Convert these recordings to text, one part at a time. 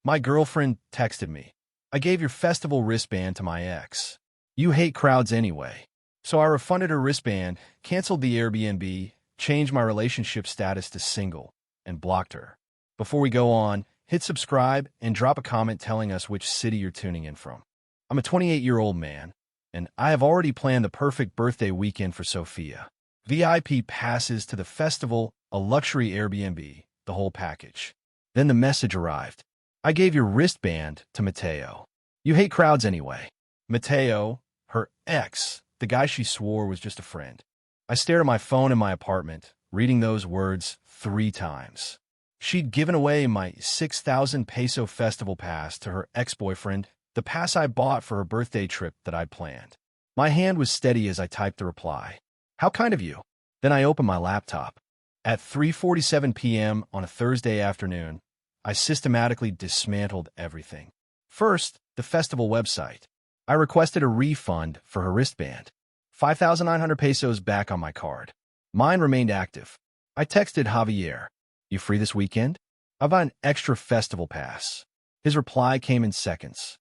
My girlfriend texted me. I gave your festival wristband to my ex. You hate crowds anyway. So I refunded her wristband, canceled the Airbnb, changed my relationship status to single, and blocked her. Before we go on, hit subscribe and drop a comment telling us which city you're tuning in from. I'm a 28-year-old man, and I have already planned the perfect birthday weekend for Sophia. VIP passes to the festival, a luxury Airbnb, the whole package. Then the message arrived. I gave your wristband to Mateo. You hate crowds anyway. Mateo, her ex, the guy she swore was just a friend. I stared at my phone in my apartment, reading those words 3 times. She'd given away my 6,000 peso festival pass to her ex-boyfriend, the pass I bought for her birthday trip that I'd planned. My hand was steady as I typed the reply. How kind of you. Then I opened my laptop. At 3:47 p.m. on a Thursday afternoon, I systematically dismantled everything. First, the festival website. I requested a refund for her wristband. 5,900 pesos back on my card. Mine remained active. I texted Javier. You free this weekend? I've got an extra festival pass. His reply came in seconds.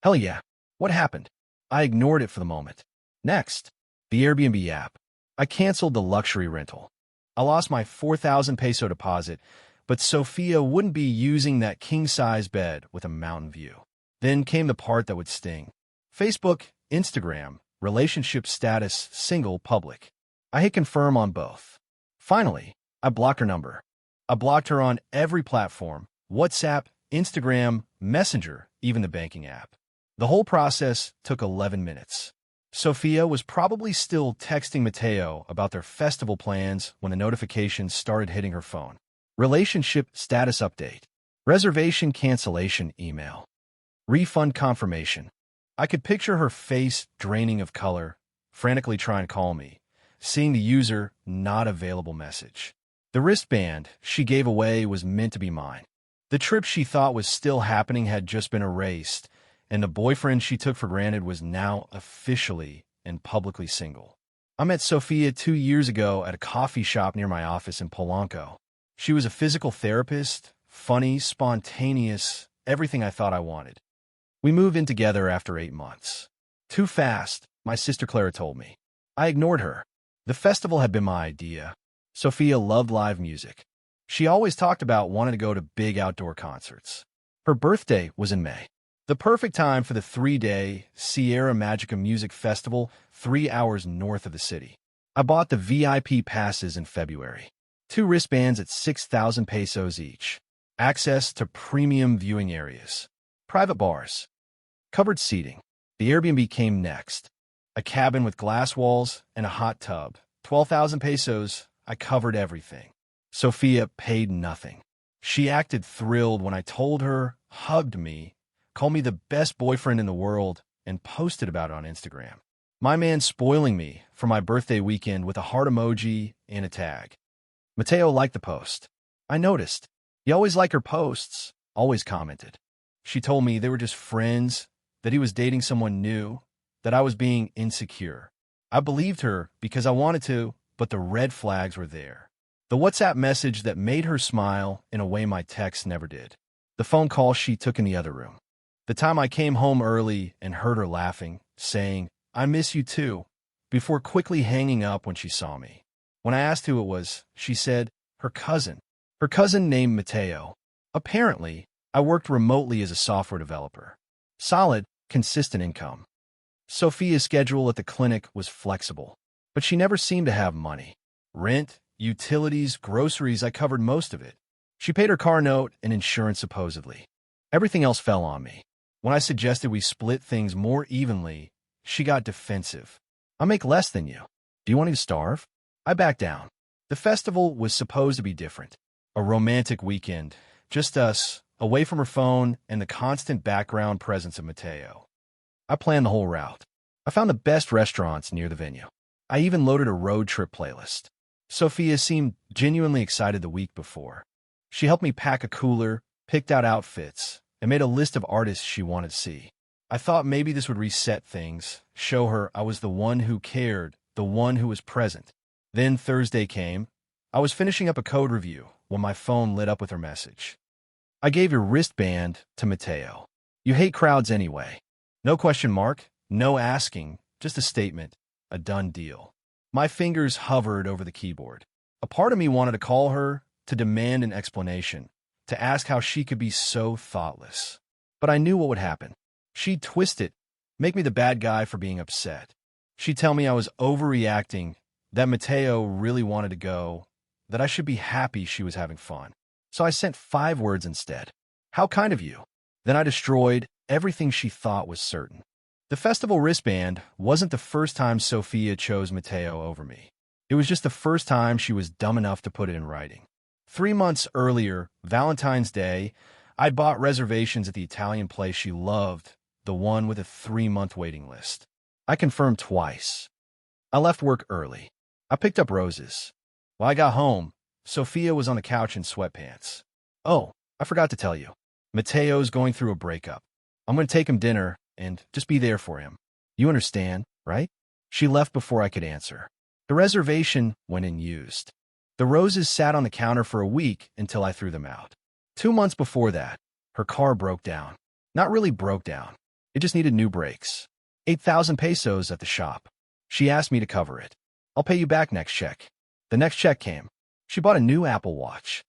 Hell yeah. What happened? I ignored it for the moment. Next, the Airbnb app. I canceled the luxury rental. I lost my 4,000 peso deposit, but Sophia wouldn't be using that king-size bed with a mountain view. Then came the part that would sting. Facebook, Instagram, relationship status, single, public. I hit confirm on both. Finally, I blocked her number. I blocked her on every platform, WhatsApp, Instagram, Messenger, even the banking app. The whole process took 11 minutes. Sophia was probably still texting Mateo about their festival plans when the notifications started hitting her phone. Relationship status update. Reservation cancellation email. Refund confirmation. I could picture her face draining of color, frantically trying to call me, seeing the user not available message. The wristband she gave away was meant to be mine. The trip she thought was still happening had just been erased, and the boyfriend she took for granted was now officially and publicly single. I met Sophia 2 years ago at a coffee shop near my office in Polanco. She was a physical therapist, funny, spontaneous, everything I thought I wanted. We moved in together after 8 months. Too fast, my sister Clara told me. I ignored her. The festival had been my idea. Sophia loved live music. She always talked about wanting to go to big outdoor concerts. Her birthday was in May. The perfect time for the 3-day Sierra Magica Music Festival, 3 hours north of the city. I bought the VIP passes in February. 2 wristbands at 6,000 pesos each. Access to premium viewing areas. Private bars. Covered seating. The Airbnb came next. A cabin with glass walls and a hot tub. 12,000 pesos. I covered everything. Sophia paid nothing. She acted thrilled when I told her, hugged me, called me the best boyfriend in the world, and posted about it on Instagram. My man spoiling me for my birthday weekend with a heart emoji and a tag. Mateo liked the post. I noticed. He always liked her posts, always commented. She told me they were just friends, that he was dating someone new, that I was being insecure. I believed her because I wanted to, but the red flags were there. The WhatsApp message that made her smile in a way my text never did. The phone call she took in the other room. The time I came home early and heard her laughing, saying, I miss you too, before quickly hanging up when she saw me. When I asked who it was, she said, her cousin. Her cousin named Mateo. Apparently, I worked remotely as a software developer. Solid, consistent income. Sophia's schedule at the clinic was flexible, but she never seemed to have money. Rent, utilities, groceries, I covered most of it. She paid her car note and insurance supposedly. Everything else fell on me. When I suggested we split things more evenly, she got defensive. I make less than you. Do you want me to starve? I backed down. The festival was supposed to be different. A romantic weekend. Just us, away from her phone and the constant background presence of Mateo. I planned the whole route. I found the best restaurants near the venue. I even loaded a road trip playlist. Sophia seemed genuinely excited the week before. She helped me pack a cooler, picked out outfits, and made a list of artists she wanted to see. I thought maybe this would reset things, show her I was the one who cared, the one who was present. Then Thursday came. I was finishing up a code review when my phone lit up with her message. I gave your wristband to Mateo. You hate crowds anyway. No question mark, no asking, just a statement, a done deal. My fingers hovered over the keyboard. A part of me wanted to call her, to demand an explanation, to ask how she could be so thoughtless. But I knew what would happen. She'd twist it, make me the bad guy for being upset. She'd tell me I was overreacting, that Mateo really wanted to go, that I should be happy she was having fun. So I sent 5 words instead. How kind of you. Then I destroyed everything she thought was certain. The festival wristband wasn't the first time Sophia chose Mateo over me. It was just the first time she was dumb enough to put it in writing. 3 months earlier, Valentine's Day, I'd bought reservations at the Italian place she loved, the one with a 3-month waiting list. I confirmed twice. I left work early. I picked up roses. When I got home, Sophia was on the couch in sweatpants. Oh, I forgot to tell you. Mateo's going through a breakup. I'm going to take him dinner and just be there for him. You understand, right? She left before I could answer. The reservation went unused. The roses sat on the counter for a week until I threw them out. 2 months before that, her car broke down. Not really broke down. It just needed new brakes. 8,000 pesos at the shop. She asked me to cover it. I'll pay you back next check. The next check came. She bought a new Apple Watch.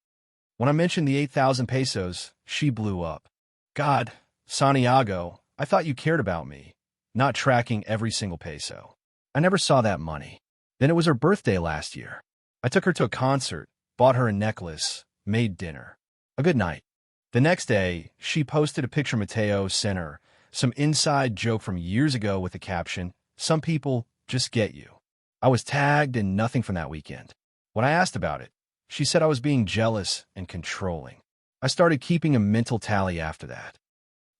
When I mentioned the 8,000 pesos, she blew up. God, Santiago, I thought you cared about me, not tracking every single peso. I never saw that money. Then it was her birthday last year. I took her to a concert, bought her a necklace, made dinner. A good night. The next day, she posted a picture Mateo sent her, some inside joke from years ago with the caption, "Some people just get you." I was tagged in nothing from that weekend. When I asked about it, she said I was being jealous and controlling. I started keeping a mental tally after that.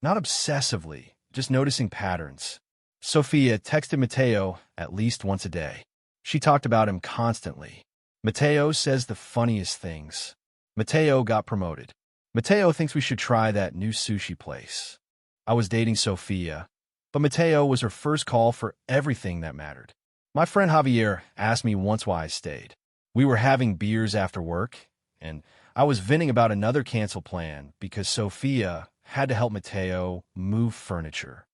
Not obsessively, just noticing patterns. Sophia texted Mateo at least once a day. She talked about him constantly. Mateo says the funniest things. Mateo got promoted. Mateo thinks we should try that new sushi place. I was dating Sophia, but Mateo was her first call for everything that mattered. My friend Javier asked me once why I stayed. We were having beers after work, and I was venting about another cancel plan because Sophia had to help Mateo move furniture.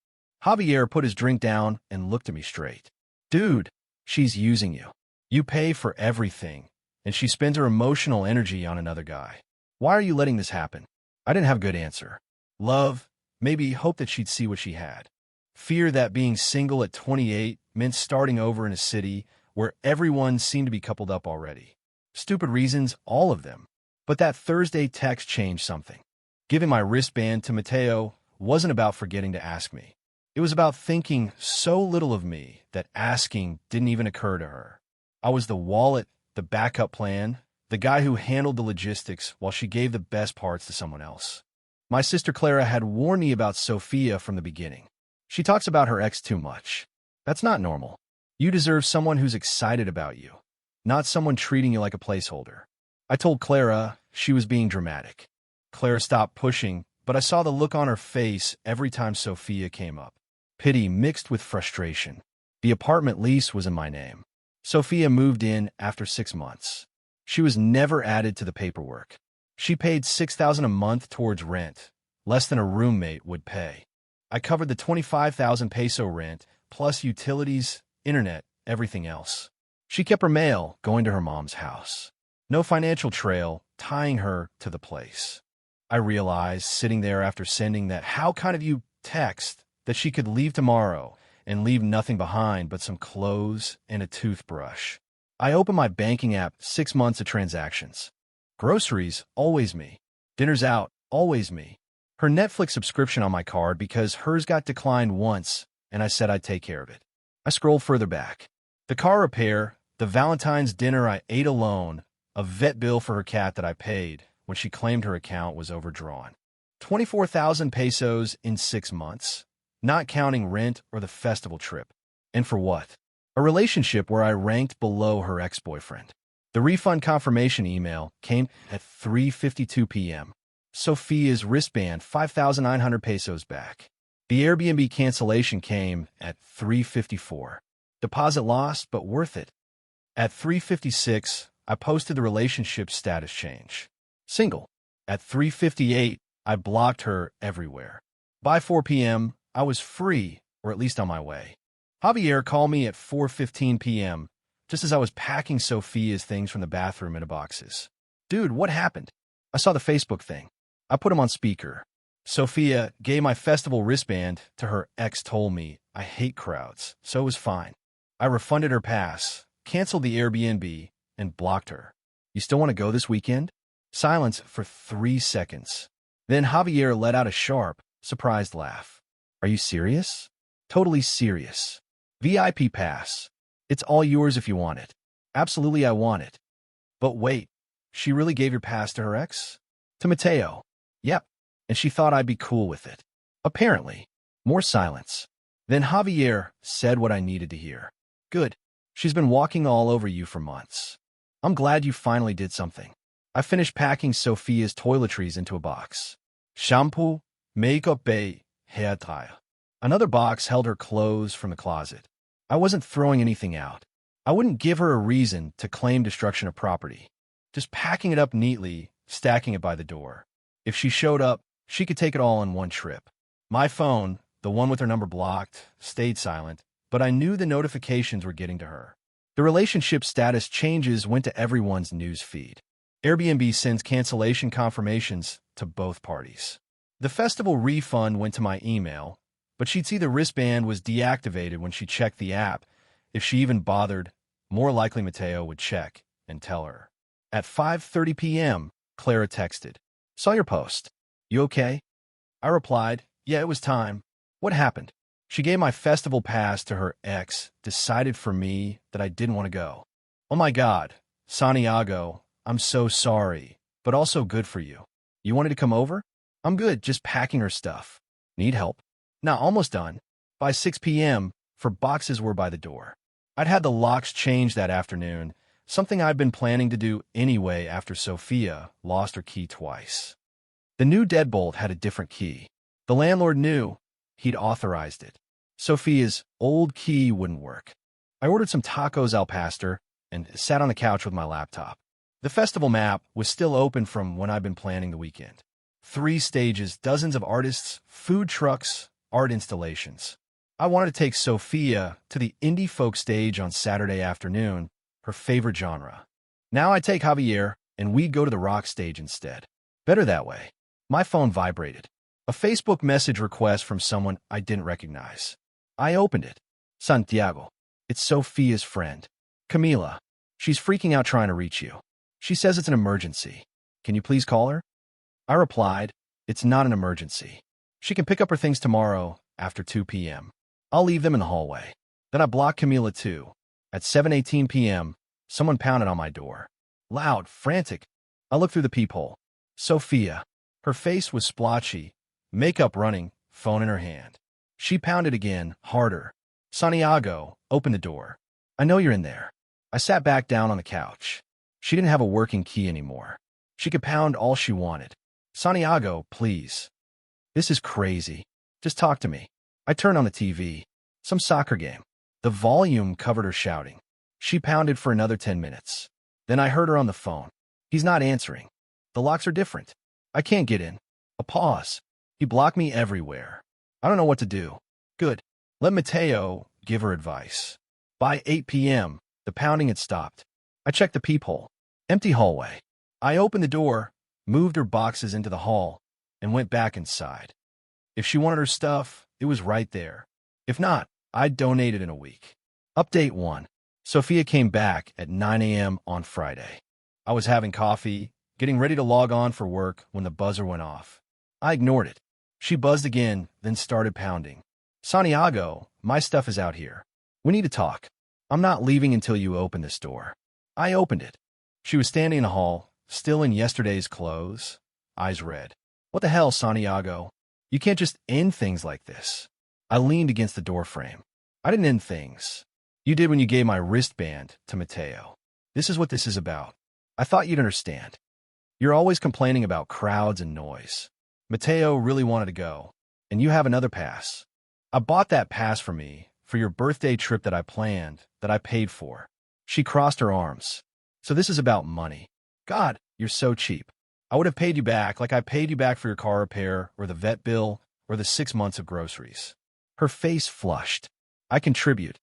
Javier put his drink down and looked at me straight. Dude, she's using you. You pay for everything, and she spends her emotional energy on another guy. Why are you letting this happen? I didn't have a good answer. Love, maybe hope that she'd see what she had. Fear that being single at 28 meant starting over in a city where everyone seemed to be coupled up already. Stupid reasons, all of them. But that Thursday text changed something. Giving my wristband to Mateo wasn't about forgetting to ask me. It was about thinking so little of me that asking didn't even occur to her. I was the wallet, the backup plan, the guy who handled the logistics while she gave the best parts to someone else. My sister Clara had warned me about Sophia from the beginning. She talks about her ex too much. That's not normal. You deserve someone who's excited about you, not someone treating you like a placeholder. I told Clara she was being dramatic. Clara stopped pushing, but I saw the look on her face every time Sophia came up. Pity mixed with frustration. The apartment lease was in my name. Sophia moved in after 6 months. She was never added to the paperwork. She paid 6,000 a month towards rent, less than a roommate would pay. I covered the 25,000 peso rent, plus utilities, internet, everything else. She kept her mail going to her mom's house. No financial trail tying her to the place. I realized, sitting there after sending that "how kind of you" text, that she could leave tomorrow and leave nothing behind but some clothes and a toothbrush. I opened my banking app, 6 months of transactions. Groceries, always me. Dinners out, always me. Her Netflix subscription on my card because hers got declined once, and I said I'd take care of it. I scrolled further back. The car repair, the Valentine's dinner I ate alone, a vet bill for her cat that I paid when she claimed her account was overdrawn. 24,000 pesos in 6 months, not counting rent or the festival trip. And for what? A relationship where I ranked below her ex-boyfriend. The refund confirmation email came at 3:52 p.m. Sophia's wristband, 5,900 pesos back. The Airbnb cancellation came at 3:54. Deposit lost, but worth it. At 3:56, I posted the relationship status change. Single. At 3:58, I blocked her everywhere. By 4 p.m., I was free, or at least on my way. Javier called me at 4:15 p.m., just as I was packing Sophia's things from the bathroom into boxes. Dude, what happened? I saw the Facebook thing. I put him on speaker. Sophia gave my festival wristband to her ex, told me I hate crowds, so it was fine. I refunded her pass, canceled the Airbnb, and blocked her. You still want to go this weekend? Silence for 3 seconds. Then Javier let out a sharp, surprised laugh. Are you serious? Totally serious. VIP pass. It's all yours if you want it. Absolutely, I want it. But wait, she really gave your pass to her ex? To Mateo. Yep. And she thought I'd be cool with it. Apparently. More silence. Then Javier said what I needed to hear. Good. She's been walking all over you for months. I'm glad you finally did something. I finished packing Sophia's toiletries into a box. Shampoo, makeup bay, hair dryer. Another box held her clothes from the closet. I wasn't throwing anything out. I wouldn't give her a reason to claim destruction of property. Just packing it up neatly, stacking it by the door. If she showed up, she could take it all in one trip. My phone, the one with her number blocked, stayed silent, but I knew the notifications were getting to her. The relationship status changes went to everyone's news feed. Airbnb sends cancellation confirmations to both parties. The festival refund went to my email, but she'd see the wristband was deactivated when she checked the app. If she even bothered, more likely Mateo would check and tell her. At 5:30 p.m., Clara texted, "Saw your post. You okay?" I replied, "Yeah, it was time." What happened? She gave my festival pass to her ex, decided for me that I didn't want to go. Oh my God, Santiago, I'm so sorry, but also good for you. You wanted to come over? I'm good, just packing her stuff. Need help? Nah, almost done. By 6 p.m., for boxes were by the door. I'd had the locks changed that afternoon, something I'd been planning to do anyway after Sophia lost her key twice. The new deadbolt had a different key. The landlord knew. He'd authorized it. Sophia's old key wouldn't work. I ordered some tacos al pastor and sat on the couch with my laptop. The festival map was still open from when I'd been planning the weekend. 3 stages, dozens of artists, food trucks, art installations. I wanted to take Sophia to the indie folk stage on Saturday afternoon, her favorite genre. Now I take Javier, and we'd go to the rock stage instead. Better that way. My phone vibrated. A Facebook message request from someone I didn't recognize. I opened it. Santiago. It's Sophia's friend. Camila. She's freaking out trying to reach you. She says it's an emergency. Can you please call her? I replied, it's not an emergency. She can pick up her things tomorrow after 2 p.m. I'll leave them in the hallway. Then I blocked Camila too. At 7:18 p.m., someone pounded on my door. Loud, frantic. I looked through the peephole. Sophia. Her face was splotchy, makeup running, phone in her hand. She pounded again, harder. Santiago, open the door. I know you're in there. I sat back down on the couch. She didn't have a working key anymore. She could pound all she wanted. Santiago, please. This is crazy. Just talk to me. I turned on the TV. Some soccer game. The volume covered her shouting. She pounded for another 10 minutes. Then I heard her on the phone. He's not answering. The locks are different. I can't get in. A pause. He blocked me everywhere. I don't know what to do. Good. Let Mateo give her advice. By 8 p.m., the pounding had stopped. I checked the peephole. Empty hallway. I opened the door, moved her boxes into the hall, and went back inside. If she wanted her stuff, it was right there. If not, I'd donate it in a week. Update 1. Sophia came back at 9 a.m. on Friday. I was having coffee, getting ready to log on for work when the buzzer went off. I ignored it. She buzzed again, then started pounding. Santiago, my stuff is out here. We need to talk. I'm not leaving until you open this door. I opened it. She was standing in the hall, still in yesterday's clothes, eyes red. What the hell, Santiago? You can't just end things like this. I leaned against the doorframe. I didn't end things. You did when you gave my wristband to Mateo. This is what this is about. I thought you'd understand. You're always complaining about crowds and noise. Mateo really wanted to go, and you have another pass. I bought that pass for me for your birthday trip that I planned, that I paid for. She crossed her arms. So this is about money. God, you're so cheap. I would have paid you back like I paid you back for your car repair or the vet bill or the 6 months of groceries. Her face flushed. I contribute.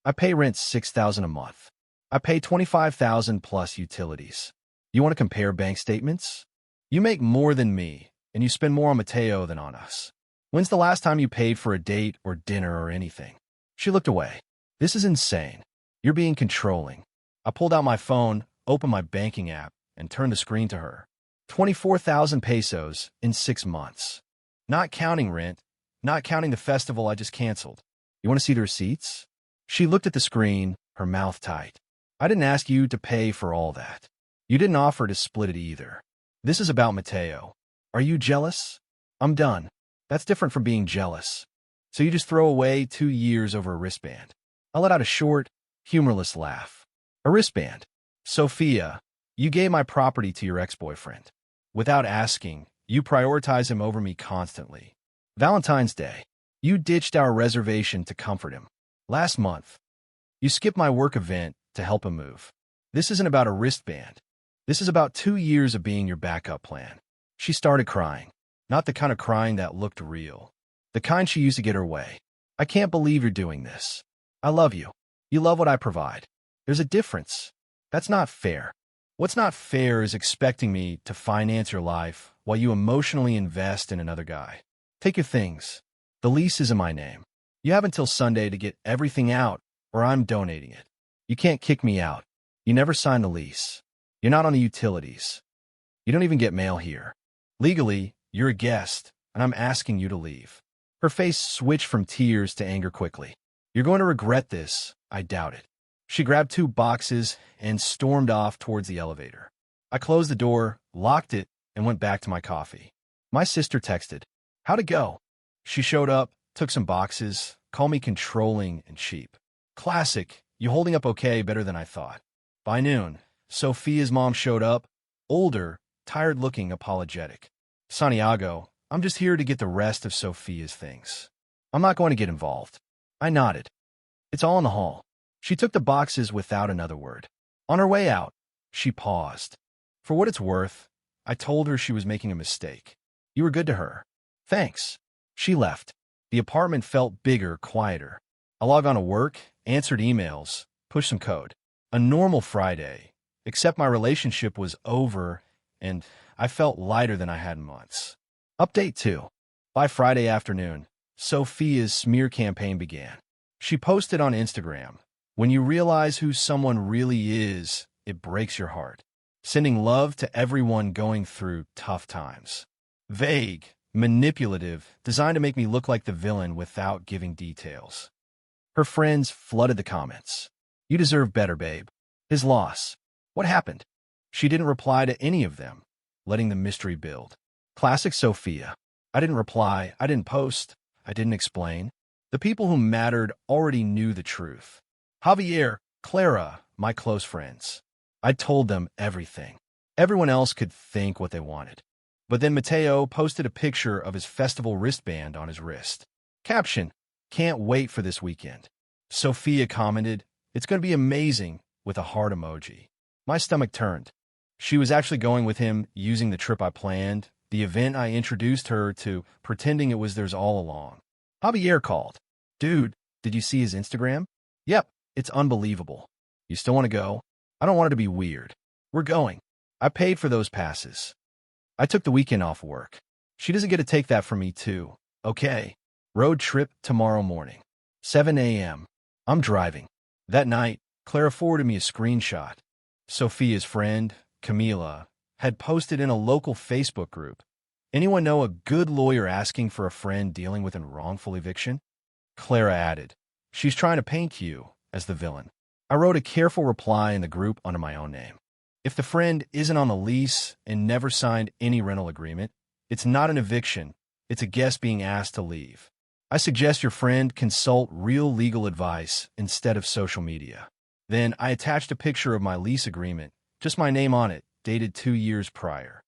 I pay rent $6,000 a month. I pay $25,000 plus utilities. You want to compare bank statements? You make more than me, and you spend more on Mateo than on us. When's the last time you paid for a date or dinner or anything? She looked away. This is insane. You're being controlling. I pulled out my phone, opened my banking app, and turned the screen to her. 24,000 pesos in 6 months. Not counting rent, not counting the festival I just canceled. You want to see the receipts? She looked at the screen, her mouth tight. I didn't ask you to pay for all that. You didn't offer to split it either. This is about Mateo. Are you jealous? I'm done. That's different from being jealous. So you just throw away 2 years over a wristband. I let out a short, humorless laugh. A wristband. Sophia, you gave my property to your ex-boyfriend. Without asking, you prioritize him over me constantly. Valentine's Day, you ditched our reservation to comfort him. Last month, you skipped my work event to help him move. This isn't about a wristband. This is about 2 years of being your backup plan. She started crying. Not the kind of crying that looked real. The kind she used to get her way. I can't believe you're doing this. I love you. You love what I provide. There's a difference. That's not fair. What's not fair is expecting me to finance your life while you emotionally invest in another guy. Take your things. The lease is in my name. You have until Sunday to get everything out, or I'm donating it. You can't kick me out. You never signed the lease. You're not on the utilities. You don't even get mail here. Legally, you're a guest, and I'm asking you to leave. Her face switched from tears to anger quickly. You're going to regret this. I doubt it. She grabbed 2 boxes and stormed off towards the elevator. I closed the door, locked it, and went back to my coffee. My sister texted. How'd it go? She showed up, took some boxes, called me controlling and cheap. Classic. You holding up okay, better than I thought. By noon, Sophia's mom showed up, older, tired-looking, apologetic. Santiago, I'm just here to get the rest of Sophia's things. I'm not going to get involved. I nodded. It's all in the hall. She took the boxes without another word. On her way out, she paused. For what it's worth, I told her she was making a mistake. You were good to her. Thanks. She left. The apartment felt bigger, quieter. I logged on to work, answered emails, pushed some code. A normal Friday, except my relationship was over and I felt lighter than I had in months. Update 2. By Friday afternoon, Sophia's smear campaign began. She posted on Instagram, when you realize who someone really is, it breaks your heart. Sending love to everyone going through tough times. Vague, manipulative, designed to make me look like the villain without giving details. Her friends flooded the comments. You deserve better, babe. His loss. What happened? She didn't reply to any of them, letting the mystery build. Classic Sophia. I didn't reply, I didn't post, I didn't explain. The people who mattered already knew the truth. Javier, Clara, my close friends. I told them everything. Everyone else could think what they wanted. But then Mateo posted a picture of his festival wristband on his wrist. Caption, can't wait for this weekend. Sophia commented, it's going to be amazing, with a heart emoji. My stomach turned. She was actually going with him using the trip I planned, the event I introduced her to, pretending it was theirs all along. Javier called. Dude, did you see his Instagram? Yep, it's unbelievable. You still want to go? I don't want it to be weird. We're going. I paid for those passes. I took the weekend off work. She doesn't get to take that from me too. Okay. Road trip tomorrow morning. 7 a.m. I'm driving. That night, Clara forwarded me a screenshot. Sophia's friend, Camila, had posted in a local Facebook group. Anyone know a good lawyer asking for a friend dealing with a wrongful eviction? Clara added, she's trying to paint you as the villain. I wrote a careful reply in the group under my own name. If the friend isn't on the lease and never signed any rental agreement, it's not an eviction, it's a guest being asked to leave. I suggest your friend consult real legal advice instead of social media. Then I attached a picture of my lease agreement, just my name on it, dated 2 years prior.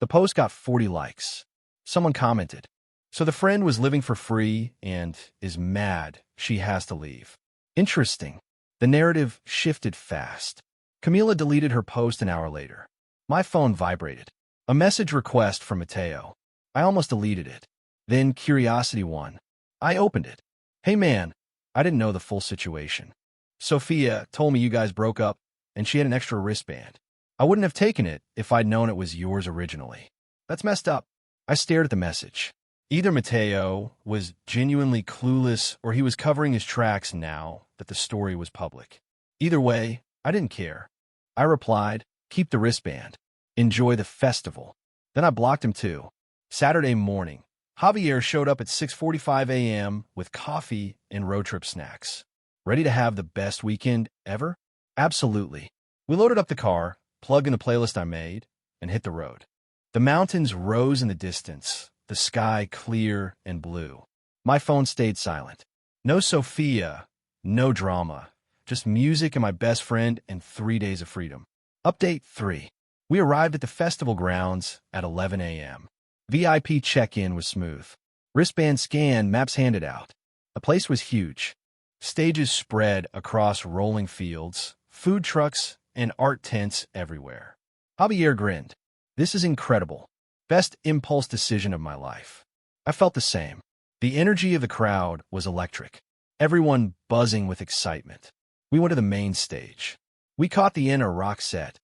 The post got 40 likes. Someone commented, so the friend was living for free and is mad she has to leave. Interesting. The narrative shifted fast. Camila deleted her post an hour later. My phone vibrated. A message request from Mateo. I almost deleted it. Then curiosity won. I opened it. Hey man, I didn't know the full situation. Sophia told me you guys broke up and she had an extra wristband. I wouldn't have taken it if I'd known it was yours originally. That's messed up. I stared at the message. Either Mateo was genuinely clueless or he was covering his tracks now that the story was public. Either way, I didn't care. I replied, keep the wristband. Enjoy the festival. Then I blocked him too. Saturday morning, Javier showed up at 6:45 a.m. with coffee and road trip snacks. Ready to have the best weekend ever? Absolutely. We loaded up the car, plugged in the playlist I made, and hit the road. The mountains rose in the distance, the sky clear and blue. My phone stayed silent. No Sophia, no drama, just music and my best friend and 3 days of freedom. Update 3. We arrived at the festival grounds at 11 a.m. VIP check-in was smooth. Wristband scan, maps handed out. The place was huge. Stages spread across rolling fields, food trucks, and art tents everywhere. Javier grinned. This is incredible. Best impulse decision of my life. I felt the same. The energy of the crowd was electric. Everyone buzzing with excitement. We went to the main stage. We caught the inner rock set.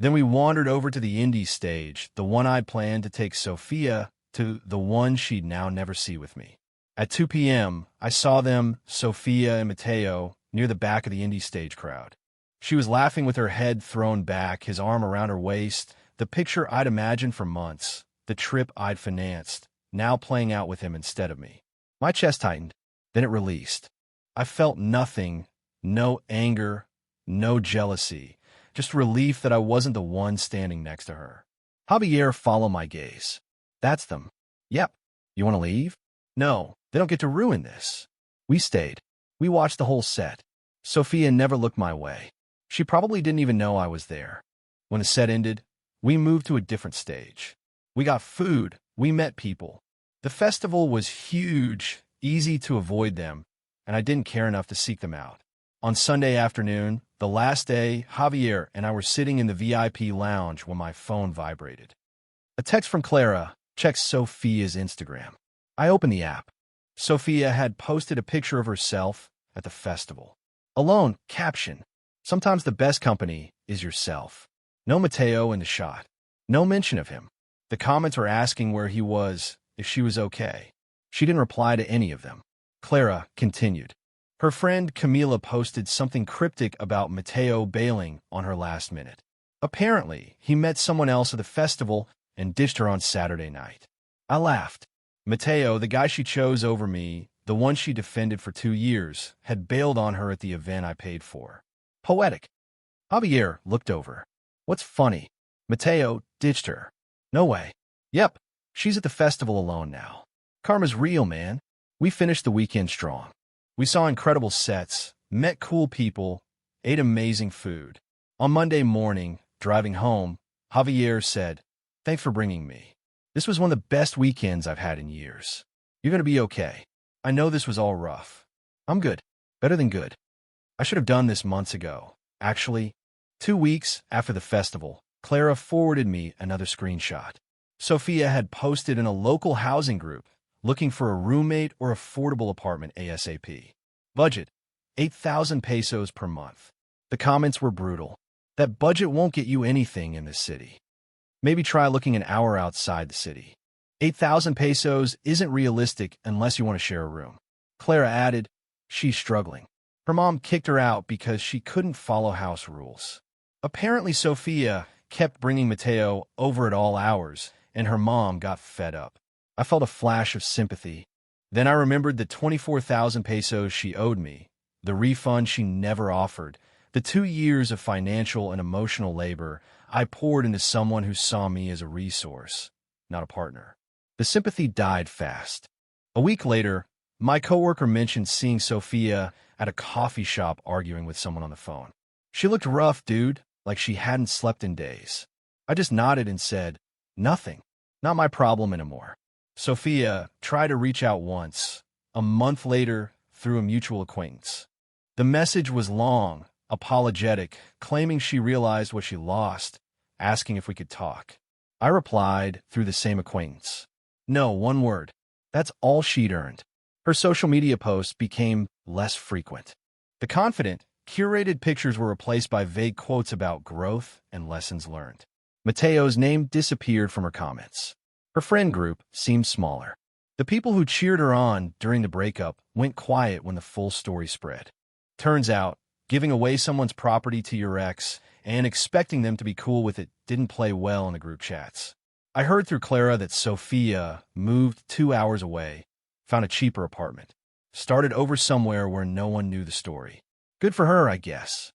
Then we wandered over to the indie stage, the one I'd planned to take Sophia to, the one she'd now never see with me. At 2 p.m., I saw them, Sophia and Mateo, near the back of the indie stage crowd. She was laughing with her head thrown back, his arm around her waist, the picture I'd imagined for months, the trip I'd financed, now playing out with him instead of me. My chest tightened, then it released. I felt nothing, no anger, no jealousy, just relief that I wasn't the one standing next to her. Javier followed my gaze. That's them. Yep. You want to leave? No, they don't get to ruin this. We stayed. We watched the whole set. Sophia never looked my way. She probably didn't even know I was there. When the set ended, we moved to a different stage. We got food. We met people. The festival was huge, easy to avoid them, and I didn't care enough to seek them out. On Sunday afternoon, the last day, Javier and I were sitting in the VIP lounge when my phone vibrated. A text from Clara. Check Sophia's Instagram. I opened the app. Sophia had posted a picture of herself at the festival. Alone, caption. Sometimes the best company is yourself. No Mateo in the shot. No mention of him. The comments were asking where he was, if she was okay. She didn't reply to any of them. Clara continued. Her friend Camila posted something cryptic about Mateo bailing on her last minute. Apparently, he met someone else at the festival and ditched her on Saturday night. I laughed. Mateo, the guy she chose over me, the one she defended for 2 years, had bailed on her at the event I paid for. Poetic. Javier looked over. What's funny? Mateo ditched her. No way. Yep, she's at the festival alone now. Karma's real, man. We finished the weekend strong. We saw incredible sets, met cool people, ate amazing food. On Monday morning, driving home, Javier said, "Thanks for bringing me. This was one of the best weekends I've had in years. You're going to be okay. I know this was all rough. I'm good. Better than good. I should have done this months ago. Actually, 2 weeks after the festival, Clara forwarded me another screenshot. Sophia had posted in a local housing group looking for a roommate or affordable apartment ASAP. Budget, 8,000 pesos per month. The comments were brutal. That budget won't get you anything in this city. Maybe try looking an hour outside the city. 8,000 pesos isn't realistic unless you want to share a room. Clara added, she's struggling. Her mom kicked her out because she couldn't follow house rules. Apparently, Sophia kept bringing Mateo over at all hours, and her mom got fed up. I felt a flash of sympathy. Then I remembered the 24,000 pesos she owed me, the refund she never offered, the 2 years of financial and emotional labor I poured into someone who saw me as a resource, not a partner. The sympathy died fast. A week later, my coworker mentioned seeing Sophia at a coffee shop arguing with someone on the phone. She looked rough, dude, like she hadn't slept in days. I just nodded and said, nothing. Not my problem anymore. Sophia tried to reach out once, a month later, through a mutual acquaintance. The message was long, apologetic, claiming she realized what she lost, asking if we could talk. I replied through the same acquaintance. No, one word. That's all she'd earned. Her social media posts became less frequent. The confident, curated pictures were replaced by vague quotes about growth and lessons learned. Mateo's name disappeared from her comments. Her friend group seemed smaller. The people who cheered her on during the breakup went quiet when the full story spread. Turns out, giving away someone's property to your ex and expecting them to be cool with it didn't play well in the group chats. I heard through Clara that Sophia moved 2 hours away, found a cheaper apartment, started over somewhere where no one knew the story. Good for her, I guess.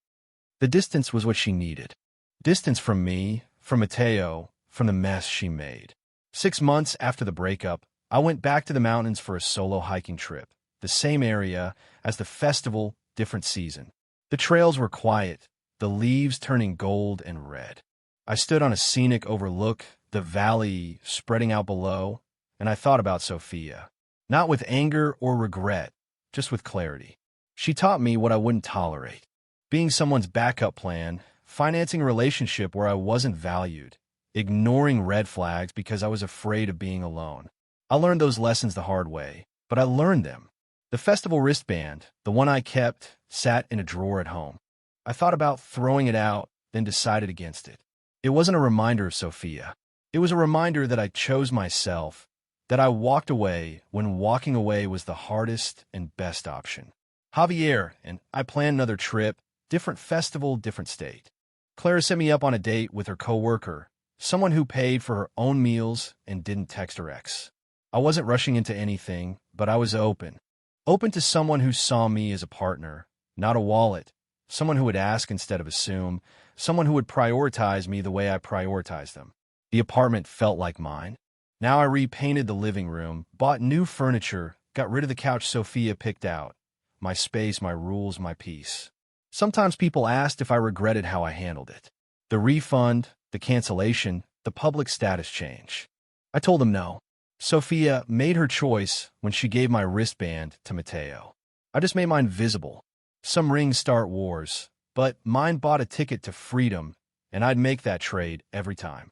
The distance was what she needed. Distance from me, from Mateo, from the mess she made. 6 months after the breakup, I went back to the mountains for a solo hiking trip, the same area as the festival, different season. The trails were quiet, the leaves turning gold and red. I stood on a scenic overlook, the valley spreading out below, and I thought about Sophia. Not with anger or regret, just with clarity. She taught me what I wouldn't tolerate. Being someone's backup plan, financing a relationship where I wasn't valued, ignoring red flags because I was afraid of being alone. I learned those lessons the hard way, but I learned them. The festival wristband, the one I kept, sat in a drawer at home. I thought about throwing it out, then decided against it. It wasn't a reminder of Sophia. It was a reminder that I chose myself, that I walked away when walking away was the hardest and best option. Javier and I planned another trip, different festival, different state. Clara set me up on a date with her coworker, someone who paid for her own meals and didn't text her ex. I wasn't rushing into anything, but I was open. Open to someone who saw me as a partner, not a wallet, someone who would ask instead of assume, someone who would prioritize me the way I prioritized them. The apartment felt like mine. Now I repainted the living room, bought new furniture, got rid of the couch Sophia picked out. My space, my rules, my peace. Sometimes people asked if I regretted how I handled it. The refund, the cancellation, the public status change. I told them no. Sophia made her choice when she gave my wristband to Mateo. I just made mine visible. Some rings start wars, but mine bought a ticket to freedom, and I'd make that trade every time.